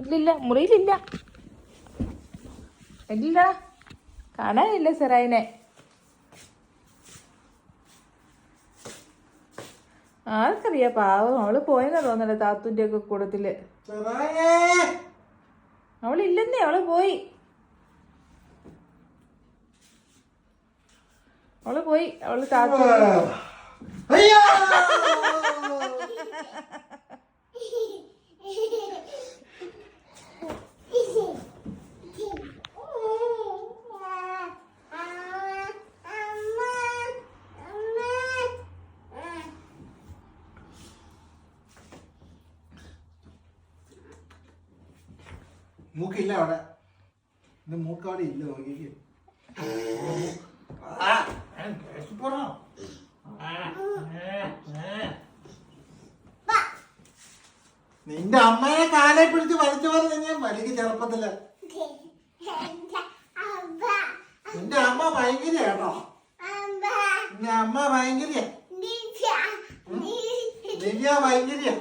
ഇല്ലില്ല, മുറിയിലില്ല. ഇല്ല, കാണാനില്ല സെറായിനെ. ആർക്കറിയാ, പാവം. അവള് പോയെന്നാ തോന്നല്ലേ താത്തൂന്റെ ഒക്കെ കൂടത്തില്. അവളില്ലെന്നേ, അവള് പോയി. അവള് താത്തു മൂക്കില്ല അവിടെ. എന്റെ മൂക്കവിടെ ഇല്ല. നോക്കിക്ക്. നിന്റെ അമ്മയെ കാലെ പിടിച്ച് വലിച്ചു പറഞ്ഞ വലിയ ചെറുപ്പത്തില്. നിന്റെ അമ്മ ഭയങ്കര കേട്ടോ. നിന്റെ അമ്മ ഭയങ്കര ദിവ്യ ഭയങ്കര.